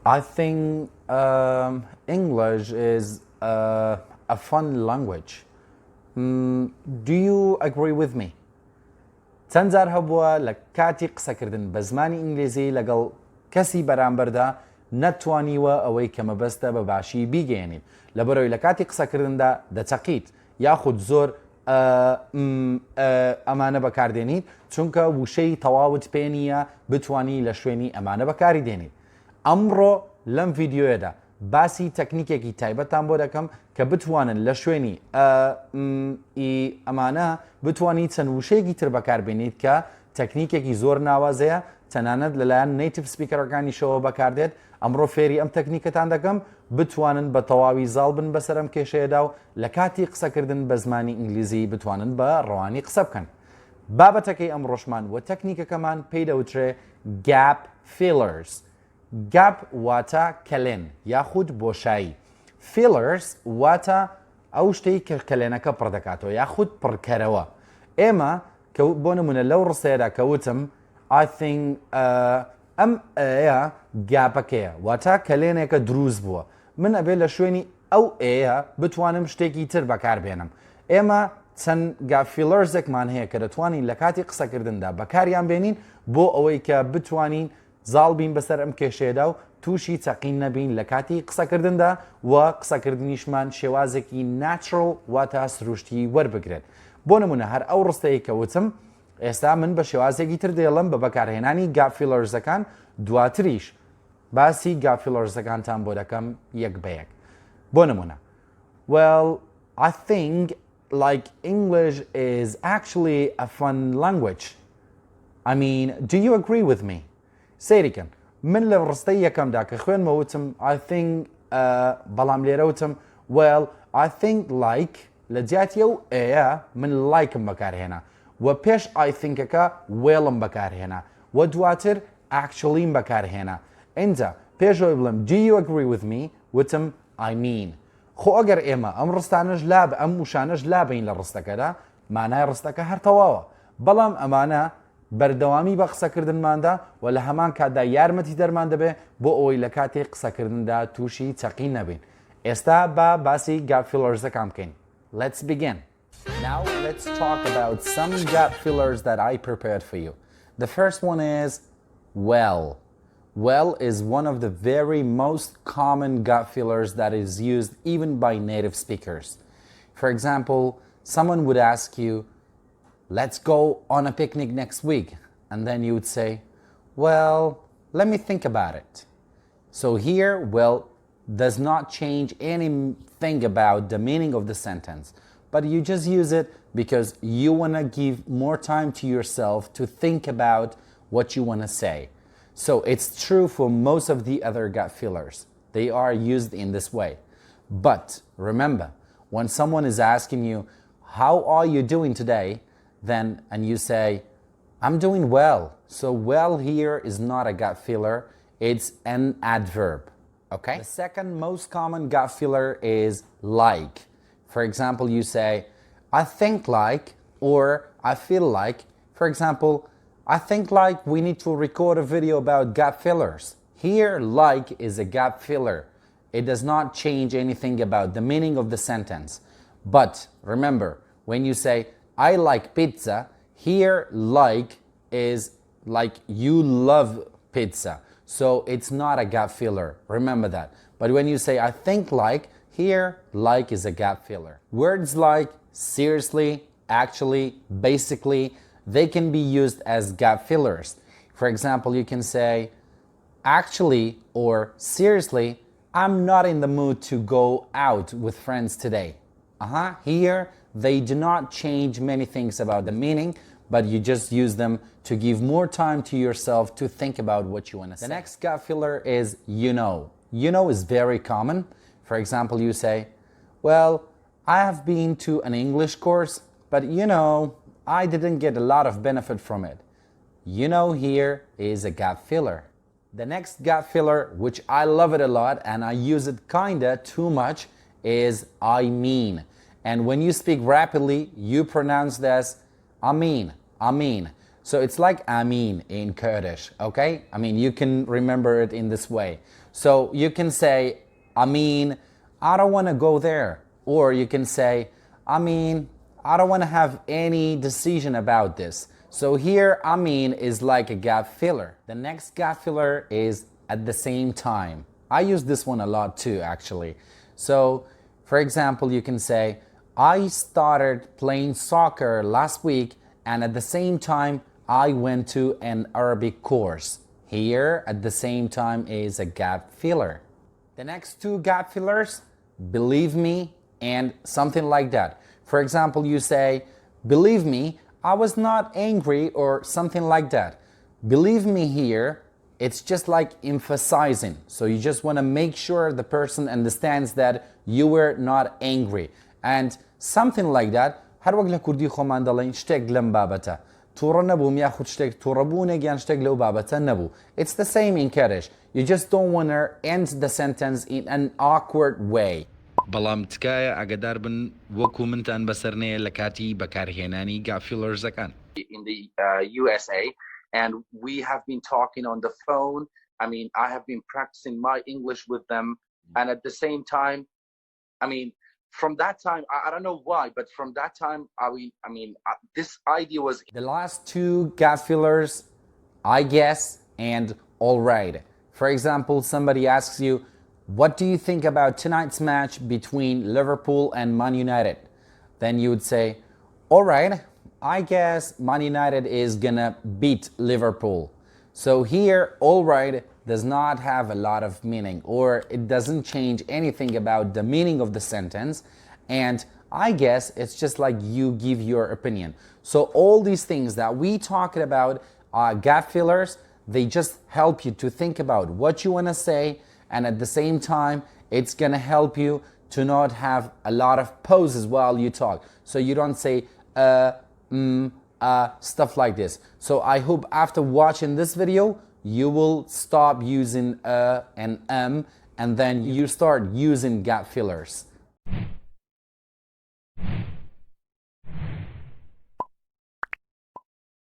I think English is a fun language. Do you agree with me? چەندجار هەبووە لە کاتی قسەکردن بە زمانی ئینگلیزی لەگەڵ کەسی بەرامبەردا نەتوانیوە ئەوەی کە مەبەستە بە باشی بیگەێنیت لەبەرەوەی لە کاتی قسەکردندا دەچەقیت یاخود زۆر ئەمانە بەکاردێنیت چونکە وشەی تەواوت پێ نییە بتوانی لە شوێنی ئەمانە بەکاری دێنیت. ئەمڕۆ لەم ڤیددیۆیەدا باسی تەکنیکێکی تایبەتان بۆ دەکەم کە بتوانن لە شوێنی ئەمانە بتوانیت چەند وشەیەکی تر بەکاربێنیت کە تەکنیکێکی زۆر ناوازەیە تەنانەت لەلایەن نیتیڤ سپیکەرەکانیشەوە بەکاردێت. ئەمڕۆ فێری ئەم تەکنیکەتان دەکەم بتوانن بە تەواوی زاڵ بن بەسەر ئەم کێشەیەدا و لە کاتی قسەکردن بە زمانی ئینگلیزی بتوانن بە ڕەوانی قسە بکەن. بابەتەکەی ئەم ڕۆژمان و تەکنیکەکەمان پێی دەوترێ gap fillers. gap واتە کەلێن یاخود بۆشایی. fillers واتە ئەو شتەی کە کەلێنەکە پڕ دەکاتەوە یاخود پڕکەرەوە. ئێمە بۆ نمونە لەو ڕستەیەدا کەوتم I think ئەم ئەیە گاپەکەیە واتە کەلێنێکە دروست بووە من ئەبێ لە شوێنی ئەو ئەیە بتوانم شتێکی تر بەکاربێنم. ئێمە چەند گافیلەرزێکمان هەیە کە دەتوانین لە کاتی قسەکردندا بەکاریان بێنین بۆ ئەوەی کە بتوانین زاڵ بین بەسەر ئەم کێشەیەدا و تووشی چەقین نەبین لە کاتی قسەکردندا و قسەکردنیشمان شێوازێکی ناتچرڵ واتە سروشتی وەربگرێت. بۆ نمونە هەر ئەو ڕستەیە کە وتم ئێستا من بە شێوازێکی تر دێڵم بە بەکارهێنانی گافیلەرزەکان دواتریش باسی گافیلەرزەکانتان بۆ دەکەم یەک بە یەک. بۆ نمونە well I think like English is actually a fun language. I mean, do you agree with me? سەیریکەن من لە ڕستەی یەکەمدا کە خوێنمە وتم I think بەڵام لێرە وتم well I think like لە جیاتی ئەو ئەیە من لایکم بەکارهێنا و پێش I thinkەکە wێڵم بەکارهێنا و دواتر actuallyم بەکارهێنا. ئینجا پێشەوەی بڵم do you agree with me وتم I mean. خۆ ئەگەر ئێمە ئەم ڕستانەش لاب ئەم وشانەش لابین لە ڕستەکەدا مانای ڕستەکە هەر تەواوە بەڵام ئەمانە بەردەوامی بە قسەکردنماندا و لە هەمان کاتدا یارمەتی دەرمان دەبێت بۆ ئەوەی لە کاتێک قسەکردندا تووشی چەقین نەبین. ئێستا بە باسی gap fillers بکەین. Let's begin. Now let's talk about some gap fillers that I prepared for you. The first one is well. Well is one of the very most common gap fillers that is used even by native speakers. For example, someone would ask you, let's go on a picnic next week. And then you would say, well, let me think about it. So here, well, does not change anything about the meaning of the sentence, but you just use it because you want to give more time to yourself to think about what you want to say. So it's true for most of the other gap fillers. They are used in this way. But remember, when someone is asking you, how are you doing today? And you say, I'm doing well. So well here is not a gap filler, it's an adverb. Okay? The second most common gap filler is like. For example, you say, I think like, or I feel like. For example, I think like we need to record a video about gap fillers. Here, like is a gap filler. It does not change anything about the meaning of the sentence. But remember, when you say, I like pizza, here like is like you love pizza. So it's not a gap filler. Remember that. But when you say I think like, here like is a gap filler. Words like seriously, actually, basically, they can be used as gap fillers. For example, you can say actually or seriously, I'm not in the mood to go out with friends today. Here they do not change many things about the meaning, but you just use them to give more time to yourself to think about what you want to say. The next gap filler is you know. You know is very common. For example, you say, well, I have been to an English course, but you know, I didn't get a lot of benefit from it. You know here is a gap filler. The next gap filler, which I love it a lot and I use it kinda too much, is I mean. And when you speak rapidly, you pronounce this I mean. So it's like Amin in Kurdish, okay? I mean, you can remember it in this way. So you can say, Amin, I don't want to go there. Or you can say, Amin, I don't want to have any decision about this. So here, Amin is like a gap filler. The next gap filler is at the same time. I use this one a lot too, actually. So, for example, you can say, I started playing soccer last week and at the same time, I went to an Arabic course. Here, at the same time, is a gap filler. The next two gap fillers, believe me, and something like that. For example, you say, believe me, I was not angry or something like that. Believe me here, it's just like emphasizing. So you just want to make sure the person understands that you were not angry. And something like that, هر وقت لكردي خۆمان دەڵێن شتێک لەم بابەتە تووڕە نەبووم یاخود شتێک تووڕەبوونێک یان شتێک لەو بابەتە نەبوو. It's the same in Kurdish. You just don't want to end the sentence in an awkward way. بەڵام تکایە ئاگادار بن وەکو منتان بەسەرنەیە لە کاتی بەکارهێنانی gap fillersەکان. In the USA, and we have been talking on the phone. I mean, I have been practicing my English with them, and at the same time, I mean, from that time, I don't know why, but from that time, this idea was... The last two gap fillers, I guess, and all right. For example, somebody asks you, what do you think about tonight's match between Liverpool and Man United? Then you would say, all right, I guess Man United is gonna beat Liverpool. So here, all right does not have a lot of meaning, or it doesn't change anything about the meaning of the sentence. And I guess it's just like you give your opinion. So all these things that we talked about are gap fillers. They just help you to think about what you want to say, and at the same time, it's gonna help you to not have a lot of pauses while you talk. So you don't say stuff like this. So I hope after watching this video, you will stop using and then you start using gap fillers.